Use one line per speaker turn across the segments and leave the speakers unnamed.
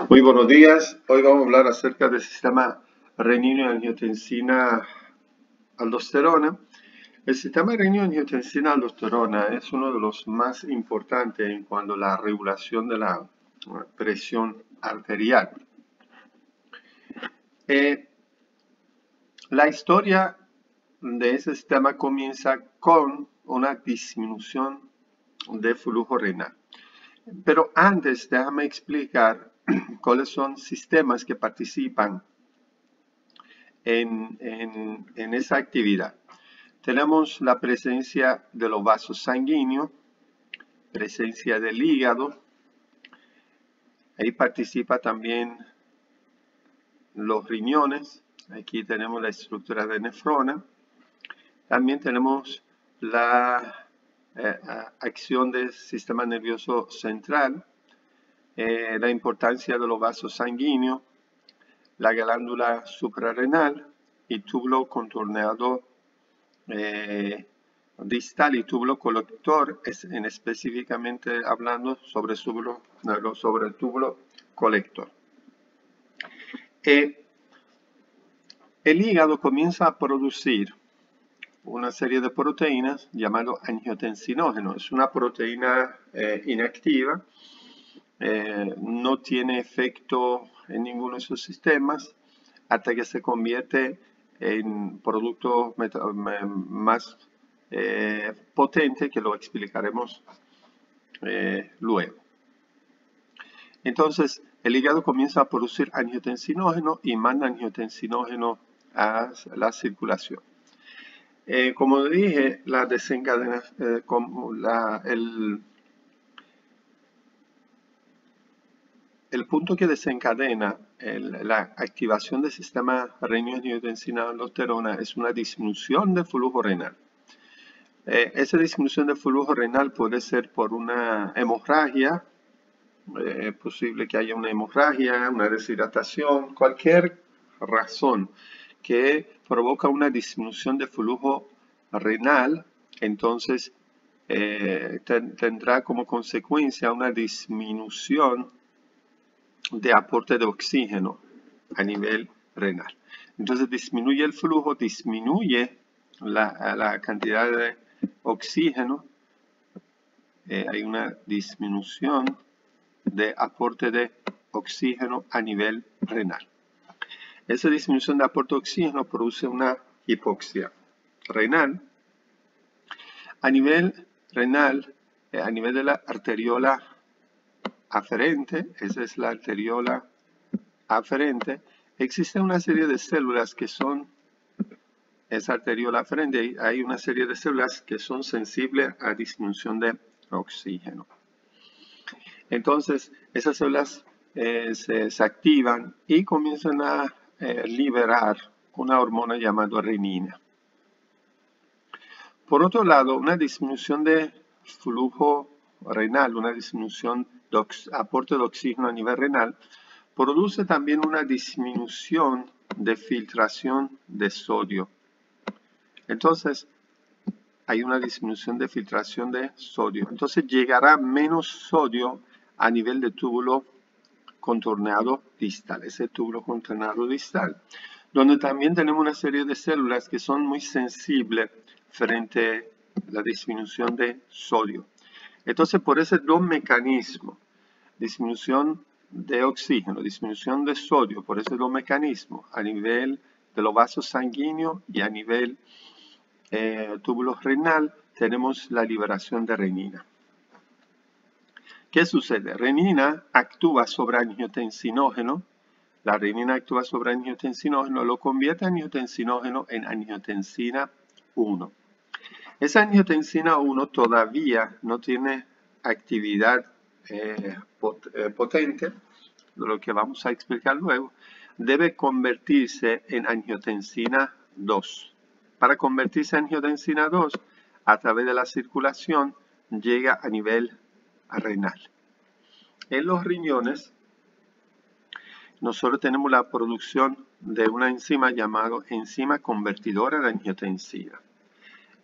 Muy buenos días. Hoy vamos a hablar acerca del sistema renina-angiotensina-aldosterona. El sistema renina-angiotensina-aldosterona es uno de los más importantes en cuanto a la regulación de la presión arterial. La historia de ese sistema comienza con una disminución de flujo renal. Pero antes, déjame explicar cuáles son sistemas que participan en esa actividad. Tenemos la presencia de los vasos sanguíneos, presencia del hígado, ahí participa también los riñones, aquí tenemos la estructura de nefrona, también tenemos la acción del sistema nervioso central, la importancia de los vasos sanguíneos, la glándula suprarrenal y túbulo contorneado distal y túbulo colector, específicamente hablando sobre el túbulo colector. El hígado comienza a producir una serie de proteínas llamado angiotensinógeno. Es una proteína inactiva, no tiene efecto en ninguno de sus sistemas hasta que se convierte en producto más potente, que lo explicaremos luego. Entonces, el hígado comienza a producir angiotensinógeno y manda angiotensinógeno a la circulación. Como dije, el punto que desencadena la activación del sistema renina-angiotensina-aldosterona es una disminución del flujo renal. Esa disminución del flujo renal puede ser por una hemorragia, posible que haya una hemorragia, una deshidratación, cualquier razón que provoca una disminución de flujo renal, entonces tendrá como consecuencia una disminución de aporte de oxígeno a nivel renal. Entonces disminuye el flujo, disminuye la cantidad de oxígeno, hay una disminución de aporte de oxígeno a nivel renal. Esa disminución de aporte de oxígeno produce una hipoxia renal. A nivel renal, a nivel de la arteriola aferente, esa es la arteriola aferente, existe una serie de células que son, esa arteriola aferente, hay una serie de células que son sensibles a disminución de oxígeno. Entonces, esas células se activan y comienzan a liberar una hormona llamada renina. Por otro lado, una disminución de flujo renal, una disminución de aporte de oxígeno a nivel renal, produce también una disminución de filtración de sodio. Entonces, hay una disminución de filtración de sodio. Entonces, llegará menos sodio a nivel de túbulo contorneado distal, ese túbulo contorneado distal, donde también tenemos una serie de células que son muy sensibles frente a la disminución de sodio. Entonces, por esos dos mecanismos, disminución de oxígeno, disminución de sodio, por esos dos mecanismos, a nivel de los vasos sanguíneos y a nivel túbulo renal, tenemos la liberación de renina. ¿Qué sucede? Renina actúa sobre angiotensinógeno. La renina actúa sobre angiotensinógeno, lo convierte angiotensinógeno en angiotensina 1. Esa angiotensina 1 todavía no tiene actividad potente, lo que vamos a explicar luego. Debe convertirse en angiotensina 2. Para convertirse en angiotensina 2, a través de la circulación, llega a nivel renal. En los riñones, nosotros tenemos la producción de una enzima llamada enzima convertidora de angiotensina.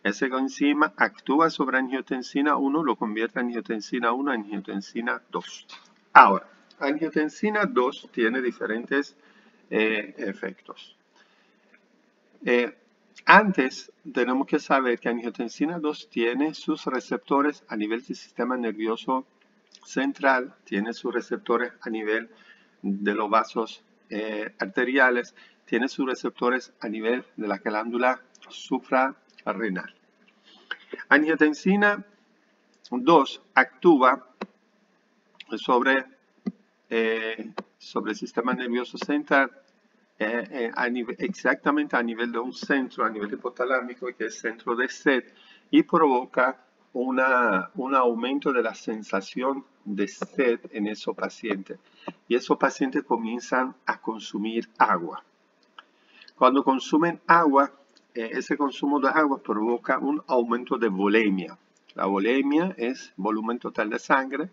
Esa enzima actúa sobre angiotensina 1, lo convierte en angiotensina 1 a angiotensina 2. Ahora, Angiotensina 2 tiene diferentes efectos. Antes tenemos que saber que angiotensina 2 tiene sus receptores a nivel del sistema nervioso central, tiene sus receptores a nivel de los vasos arteriales, tiene sus receptores a nivel de la glándula suprarrenal. Angiotensina 2 actúa sobre el sistema nervioso central exactamente a nivel de un centro, a nivel hipotalámico, que es centro de sed, y provoca un aumento de la sensación de sed en esos pacientes. Y esos pacientes comienzan a consumir agua. Cuando consumen agua, ese consumo de agua provoca un aumento de volemia. La volemia es volumen total de sangre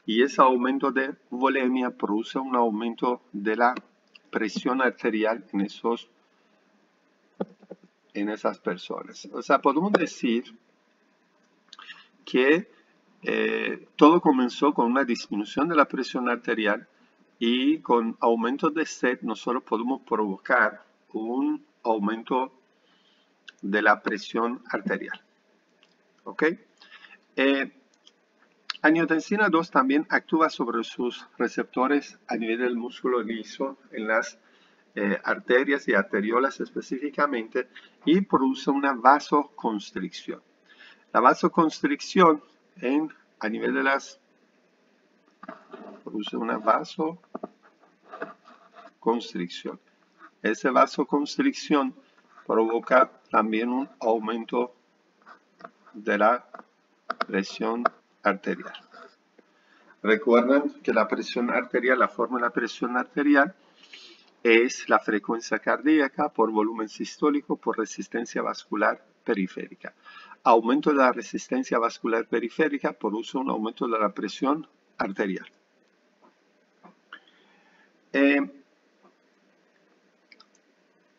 y ese aumento de volemia produce un aumento de la presión arterial en esas personas. O sea, podemos decir que todo comenzó con una disminución de la presión arterial y con aumentos de sed nosotros podemos provocar un aumento de la presión arterial. ¿Ok? Angiotensina 2 también actúa sobre sus receptores a nivel del músculo liso en las arterias y arteriolas específicamente y produce una vasoconstricción. La vasoconstricción a nivel de las produce una vasoconstricción. Esa vasoconstricción provoca también un aumento de la presión arterial. Recuerden que la presión arterial, la forma de la presión arterial es la frecuencia cardíaca por volumen sistólico por resistencia vascular periférica. Aumento de la resistencia vascular periférica produce un aumento de la presión arterial.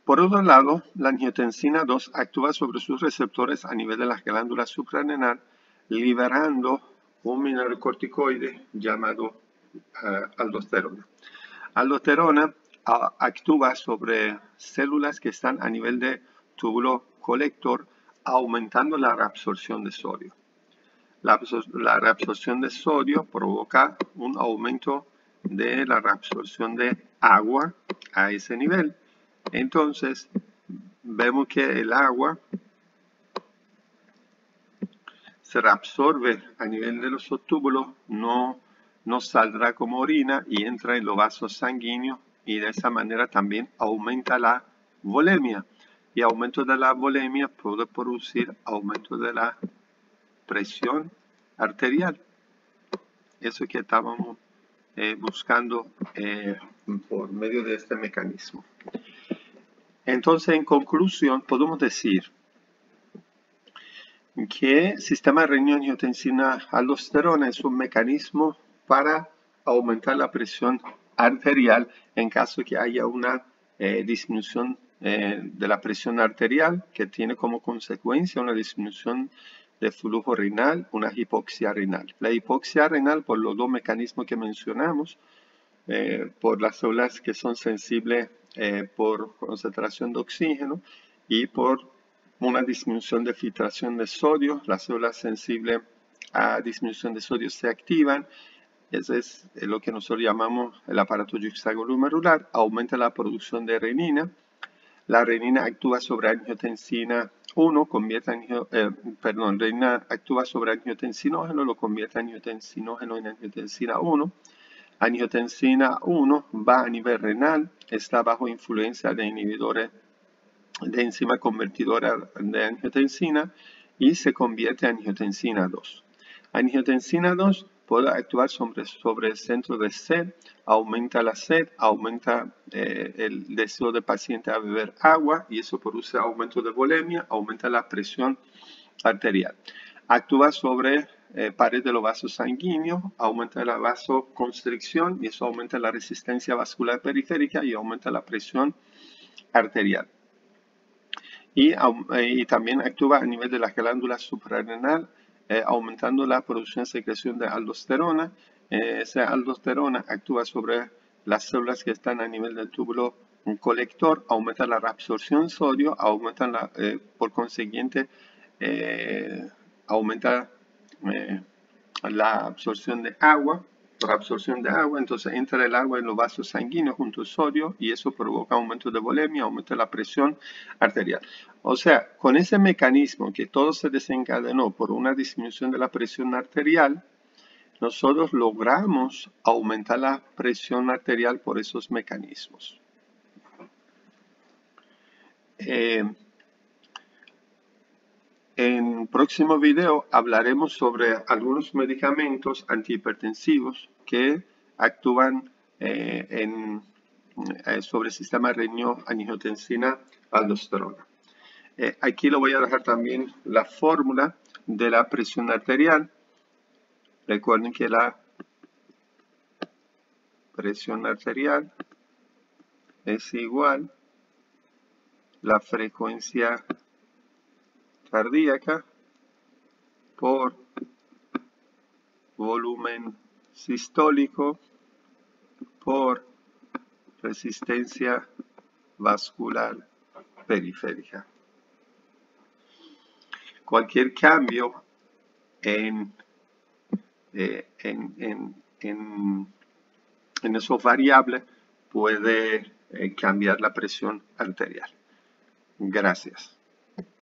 Por otro lado, la angiotensina 2 actúa sobre sus receptores a nivel de las glándulas suprarrenal, liberando un mineralocorticoide llamado aldosterona. Aldosterona actúa sobre células que están a nivel de túbulo colector, aumentando la reabsorción de sodio. La reabsorción de sodio provoca un aumento de la reabsorción de agua a ese nivel. Entonces, vemos que el agua se reabsorbe a nivel de los subtúbulos, no saldrá como orina y entra en los vasos sanguíneos y de esa manera también aumenta la volemia. Y aumento de la volemia puede producir aumento de la presión arterial. Eso que estábamos buscando por medio de este mecanismo. Entonces, en conclusión, podemos decir que el sistema renina-angiotensina-aldosterona es un mecanismo para aumentar la presión arterial en caso que haya una disminución de la presión arterial que tiene como consecuencia una disminución de flujo renal, una hipoxia renal. La hipoxia renal, por los dos mecanismos que mencionamos, por las células que son sensibles por concentración de oxígeno y por una disminución de filtración de sodio, las células sensibles a disminución de sodio se activan. Eso es lo que nosotros llamamos el aparato yuxtaglomerular, aumenta la producción de renina. La renina actúa sobre angiotensina 1, renina actúa sobre angiotensinógeno, lo convierte angiotensinógeno en angiotensina 1. Angiotensina 1 va a nivel renal, está bajo influencia de inhibidores de enzima convertidora de angiotensina y se convierte en angiotensina 2. Angiotensina 2 puede actuar sobre el centro de sed, aumenta la sed, aumenta el deseo del paciente a beber agua y eso produce aumento de volemia, aumenta la presión arterial. Actúa sobre pared de los vasos sanguíneos, aumenta la vasoconstricción y eso aumenta la resistencia vascular periférica y aumenta la presión arterial. Y también actúa a nivel de la glándula suprarrenal, aumentando la producción y secreción de aldosterona esa aldosterona actúa sobre las células que están a nivel del túbulo colector, aumenta la reabsorción de sodio, aumenta por consiguiente, aumenta la absorción de agua, entonces entra el agua en los vasos sanguíneos junto al sodio y eso provoca aumento de volemia, aumento de la presión arterial. O sea, con ese mecanismo que todo se desencadenó por una disminución de la presión arterial, nosotros logramos aumentar la presión arterial por esos mecanismos. En el próximo video hablaremos sobre algunos medicamentos antihipertensivos que actúan sobre el sistema renina-angiotensina-aldosterona. Aquí lo voy a dejar también la fórmula de la presión arterial. Recuerden que la presión arterial es igual a la frecuencia cardíaca por volumen sistólico por resistencia vascular periférica. Cualquier cambio en esos variables puede cambiar la presión arterial. Gracias.